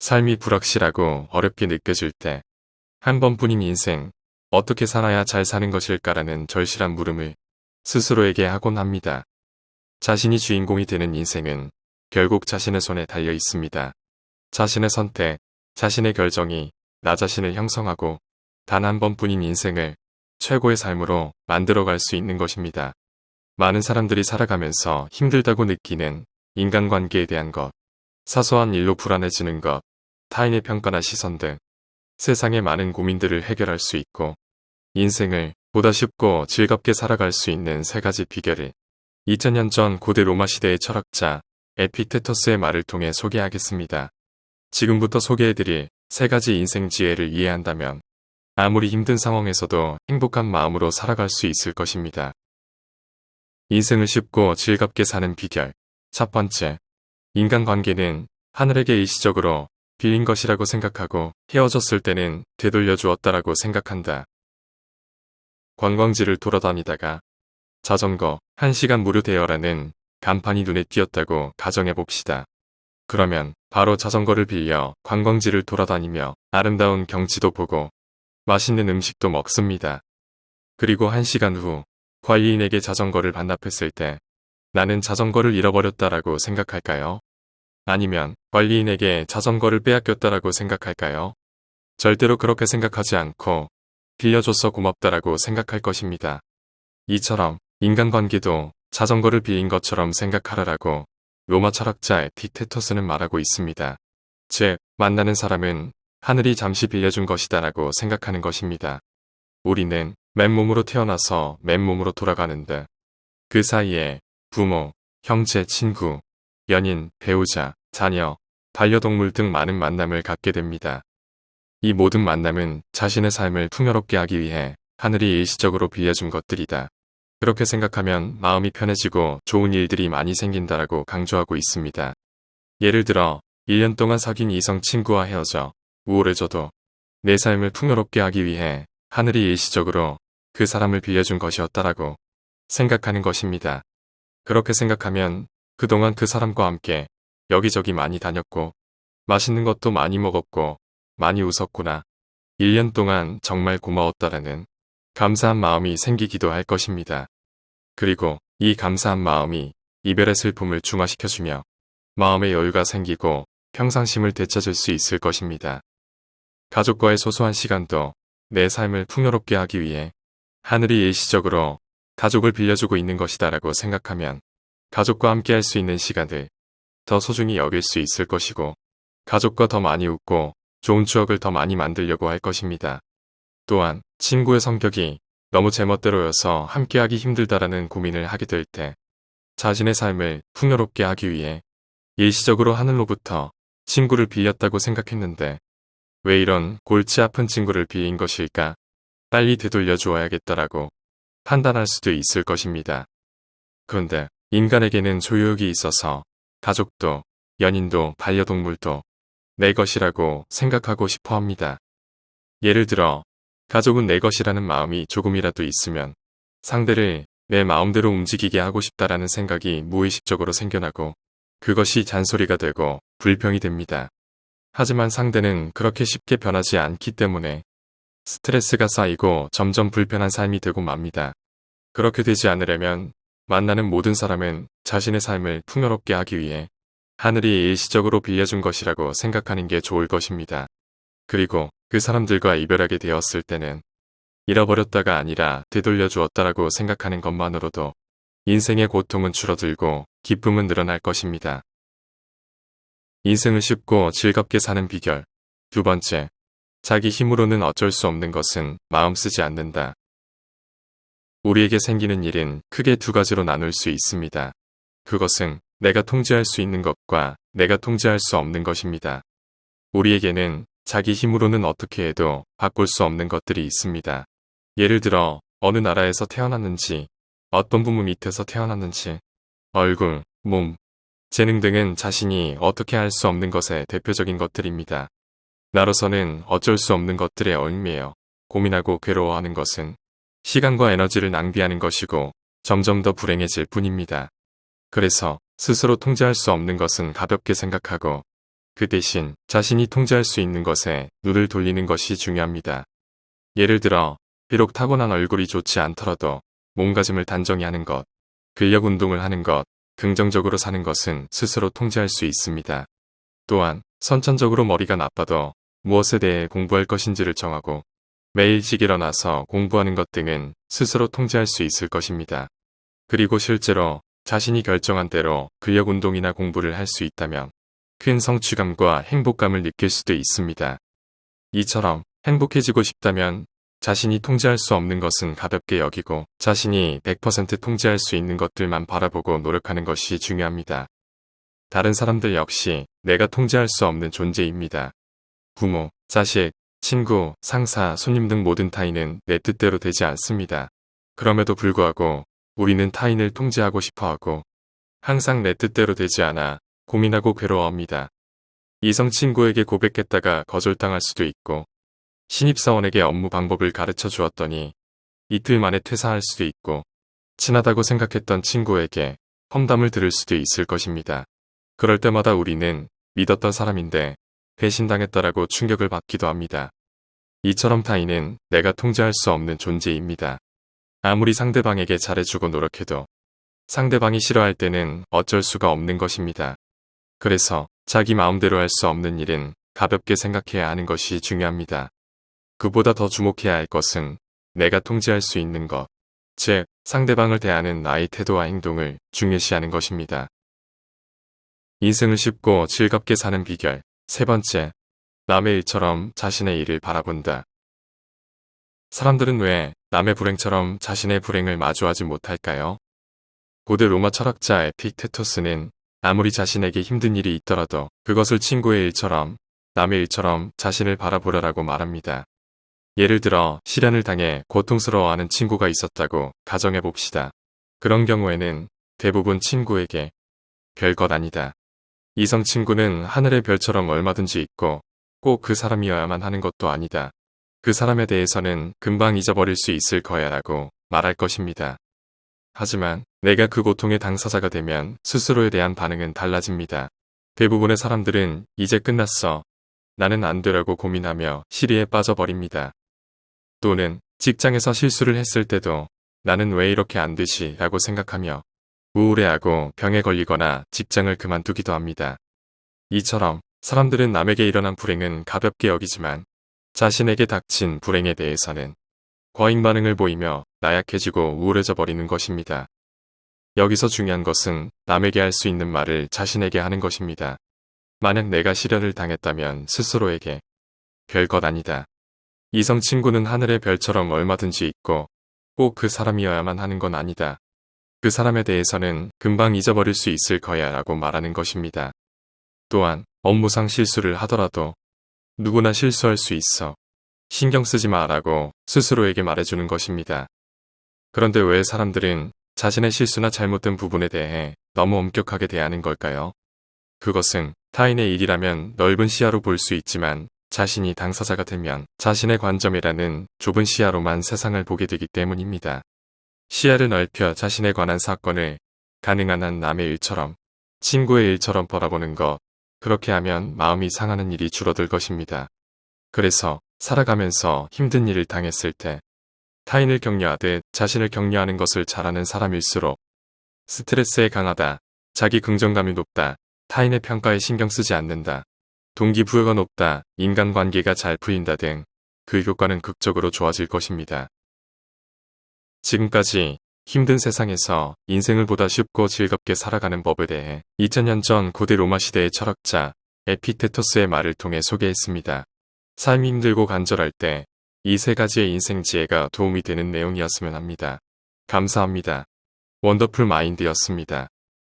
삶이 불확실하고 어렵게 느껴질 때 한 번뿐인 인생, 어떻게 살아야 잘 사는 것일까라는 절실한 물음을 스스로에게 하곤 합니다. 자신이 주인공이 되는 인생은 결국 자신의 손에 달려 있습니다. 자신의 선택, 자신의 결정이 나 자신을 형성하고 단 한 번뿐인 인생을 최고의 삶으로 만들어갈 수 있는 것입니다. 많은 사람들이 살아가면서 힘들다고 느끼는 인간관계에 대한 것, 사소한 일로 불안해지는 것, 타인의 평가나 시선 등 세상의 많은 고민들을 해결할 수 있고 인생을 보다 쉽고 즐겁게 살아갈 수 있는 세 가지 비결을 2000년 전 고대 로마 시대의 철학자 에피테토스의 말을 통해 소개하겠습니다. 지금부터 소개해드릴 세 가지 인생 지혜를 이해한다면 아무리 힘든 상황에서도 행복한 마음으로 살아갈 수 있을 것입니다. 인생을 쉽고 즐겁게 사는 비결. 첫 번째, 인간관계는 하늘에게 일시적으로 빌린 것이라고 생각하고 헤어졌을 때는 되돌려 주었다라고 생각한다. 관광지를 돌아다니다가 자전거 1시간 무료 대여라는 간판이 눈에 띄었다고 가정해 봅시다. 그러면 바로 자전거를 빌려 관광지를 돌아다니며 아름다운 경치도 보고 맛있는 음식도 먹습니다. 그리고 1시간 후 관리인에게 자전거를 반납했을 때 나는 자전거를 잃어버렸다라고 생각할까요? 아니면 관리인에게 자전거를 빼앗겼다라고 생각할까요? 절대로 그렇게 생각하지 않고 빌려줘서 고맙다라고 생각할 것입니다. 이처럼 인간관계도 자전거를 빌린 것처럼 생각하라라고 로마 철학자 에피테토스는 말하고 있습니다. 즉, 만나는 사람은 하늘이 잠시 빌려준 것이다라고 생각하는 것입니다. 우리는 맨몸으로 태어나서 맨몸으로 돌아가는데 그 사이에 부모, 형제, 친구, 연인, 배우자, 자녀, 반려동물 등 많은 만남을 갖게 됩니다. 이 모든 만남은 자신의 삶을 풍요롭게 하기 위해 하늘이 일시적으로 빌려준 것들이다. 그렇게 생각하면 마음이 편해지고 좋은 일들이 많이 생긴다라고 강조하고 있습니다. 예를 들어 1년 동안 사귄 이성 친구와 헤어져 우울해져도 내 삶을 풍요롭게 하기 위해 하늘이 일시적으로 그 사람을 빌려준 것이었다라고 생각하는 것입니다. 그렇게 생각하면 그동안 그 사람과 함께 여기저기 많이 다녔고 맛있는 것도 많이 먹었고 많이 웃었구나. 1년 동안 정말 고마웠다라는 감사한 마음이 생기기도 할 것입니다. 그리고 이 감사한 마음이 이별의 슬픔을 중화시켜주며 마음의 여유가 생기고 평상심을 되찾을 수 있을 것입니다. 가족과의 소소한 시간도 내 삶을 풍요롭게 하기 위해 하늘이 일시적으로 가족을 빌려주고 있는 것이다라고 생각하면 가족과 함께 할 수 있는 시간을 더 소중히 여길 수 있을 것이고 가족과 더 많이 웃고 좋은 추억을 더 많이 만들려고 할 것입니다. 또한 친구의 성격이 너무 제멋대로여서 함께하기 힘들다라는 고민을 하게 될 때 자신의 삶을 풍요롭게 하기 위해 일시적으로 하늘로부터 친구를 빌렸다고 생각했는데 왜 이런 골치 아픈 친구를 빌린 것일까? 빨리 되돌려 주어야겠다라고 판단할 수도 있을 것입니다. 그런데 인간에게는 소유욕이 있어서 가족도 연인도 반려동물도 내 것이라고 생각하고 싶어 합니다. 예를 들어 가족은 내 것이라는 마음이 조금이라도 있으면 상대를 내 마음대로 움직이게 하고 싶다라는 생각이 무의식적으로 생겨나고 그것이 잔소리가 되고 불평이 됩니다. 하지만 상대는 그렇게 쉽게 변하지 않기 때문에 스트레스가 쌓이고 점점 불편한 삶이 되고 맙니다. 그렇게 되지 않으려면 만나는 모든 사람은 자신의 삶을 풍요롭게 하기 위해 하늘이 일시적으로 빌려준 것이라고 생각하는 게 좋을 것입니다. 그리고 그 사람들과 이별하게 되었을 때는 잃어버렸다가 아니라 되돌려 주었다라고 생각하는 것만으로도 인생의 고통은 줄어들고 기쁨은 늘어날 것입니다. 인생을 쉽고 즐겁게 사는 비결. 두 번째, 자기 힘으로는 어쩔 수 없는 것은 마음 쓰지 않는다. 우리에게 생기는 일은 크게 두 가지로 나눌 수 있습니다. 그것은 내가 통제할 수 있는 것과 내가 통제할 수 없는 것입니다. 우리에게는 자기 힘으로는 어떻게 해도 바꿀 수 없는 것들이 있습니다. 예를 들어 어느 나라에서 태어났는지, 어떤 부모 밑에서 태어났는지, 얼굴, 몸, 재능 등은 자신이 어떻게 할 수 없는 것의 대표적인 것들입니다. 나로서는 어쩔 수 없는 것들에 얽매여 고민하고 괴로워하는 것은 시간과 에너지를 낭비하는 것이고 점점 더 불행해질 뿐입니다. 그래서 스스로 통제할 수 없는 것은 가볍게 생각하고 그 대신 자신이 통제할 수 있는 것에 눈을 돌리는 것이 중요합니다. 예를 들어 비록 타고난 얼굴이 좋지 않더라도 몸가짐을 단정히 하는 것, 근력 운동을 하는 것, 긍정적으로 사는 것은 스스로 통제할 수 있습니다. 또한 선천적으로 머리가 나빠도 무엇에 대해 공부할 것인지를 정하고 매일 일찍 일어나서 공부하는 것 등은 스스로 통제할 수 있을 것입니다. 그리고 실제로 자신이 결정한 대로 근력 운동이나 공부를 할 수 있다면 큰 성취감과 행복감을 느낄 수도 있습니다. 이처럼 행복해지고 싶다면 자신이 통제할 수 없는 것은 가볍게 여기고 자신이 100% 통제할 수 있는 것들만 바라보고 노력하는 것이 중요합니다. 다른 사람들 역시 내가 통제할 수 없는 존재입니다. 부모, 자식, 친구, 상사, 손님 등 모든 타인은 내 뜻대로 되지 않습니다. 그럼에도 불구하고 우리는 타인을 통제하고 싶어하고 항상 내 뜻대로 되지 않아 고민하고 괴로워합니다. 이성 친구에게 고백했다가 거절당할 수도 있고 신입사원에게 업무 방법을 가르쳐 주었더니 이틀 만에 퇴사할 수도 있고 친하다고 생각했던 친구에게 험담을 들을 수도 있을 것입니다. 그럴 때마다 우리는 믿었던 사람인데 배신당했다라고 충격을 받기도 합니다. 이처럼 타인은 내가 통제할 수 없는 존재입니다. 아무리 상대방에게 잘해주고 노력해도 상대방이 싫어할 때는 어쩔 수가 없는 것입니다. 그래서 자기 마음대로 할 수 없는 일은 가볍게 생각해야 하는 것이 중요합니다. 그보다 더 주목해야 할 것은 내가 통제할 수 있는 것, 즉 상대방을 대하는 나의 태도와 행동을 중요시하는 것입니다. 인생을 쉽고 즐겁게 사는 비결. 세 번째, 남의 일처럼 자신의 일을 바라본다. 사람들은 왜 남의 불행처럼 자신의 불행을 마주하지 못할까요? 고대 로마 철학자 에픽테토스는 아무리 자신에게 힘든 일이 있더라도 그것을 친구의 일처럼, 남의 일처럼 자신을 바라보려라고 말합니다. 예를 들어 실연을 당해 고통스러워하는 친구가 있었다고 가정해 봅시다. 그런 경우에는 대부분 친구에게 별것 아니다. 이성 친구는 하늘의 별처럼 얼마든지 있고 꼭 그 사람이어야만 하는 것도 아니다. 그 사람에 대해서는 금방 잊어버릴 수 있을 거야 라고 말할 것입니다. 하지만 내가 그 고통의 당사자가 되면 스스로에 대한 반응은 달라집니다. 대부분의 사람들은 이제 끝났어. 나는 안 되라고 고민하며 시리에 빠져버립니다. 또는 직장에서 실수를 했을 때도 나는 왜 이렇게 안 되지 라고 생각하며 우울해하고 병에 걸리거나 직장을 그만두기도 합니다. 이처럼 사람들은 남에게 일어난 불행은 가볍게 여기지만 자신에게 닥친 불행에 대해서는 과잉 반응을 보이며 나약해지고 우울해져 버리는 것입니다. 여기서 중요한 것은 남에게 할 수 있는 말을 자신에게 하는 것입니다. 만약 내가 시련을 당했다면 스스로에게 별것 아니다. 이성 친구는 하늘의 별처럼 얼마든지 있고 꼭 그 사람이어야만 하는 건 아니다. 그 사람에 대해서는 금방 잊어버릴 수 있을 거야 라고 말하는 것입니다. 또한 업무상 실수를 하더라도 누구나 실수할 수 있어. 신경 쓰지 마 라고 스스로에게 말해주는 것입니다. 그런데 왜 사람들은 자신의 실수나 잘못된 부분에 대해 너무 엄격하게 대하는 걸까요? 그것은 타인의 일이라면 넓은 시야로 볼 수 있지만 자신이 당사자가 되면 자신의 관점이라는 좁은 시야로만 세상을 보게 되기 때문입니다. 시야를 넓혀 자신에 관한 사건을 가능한 한 남의 일처럼, 친구의 일처럼 바라보는 것, 그렇게 하면 마음이 상하는 일이 줄어들 것입니다. 그래서 살아가면서 힘든 일을 당했을 때 타인을 격려하듯 자신을 격려하는 것을 잘하는 사람일수록 스트레스에 강하다, 자기 긍정감이 높다, 타인의 평가에 신경 쓰지 않는다, 동기부여가 높다, 인간관계가 잘 풀린다 등 그 효과는 극적으로 좋아질 것입니다. 지금까지 힘든 세상에서 인생을 보다 쉽고 즐겁게 살아가는 법에 대해 2000년 전 고대 로마 시대의 철학자 에피테토스의 말을 통해 소개했습니다. 삶이 힘들고 간절할 때 이 세 가지의 인생 지혜가 도움이 되는 내용이었으면 합니다. 감사합니다. 원더풀 마인드였습니다.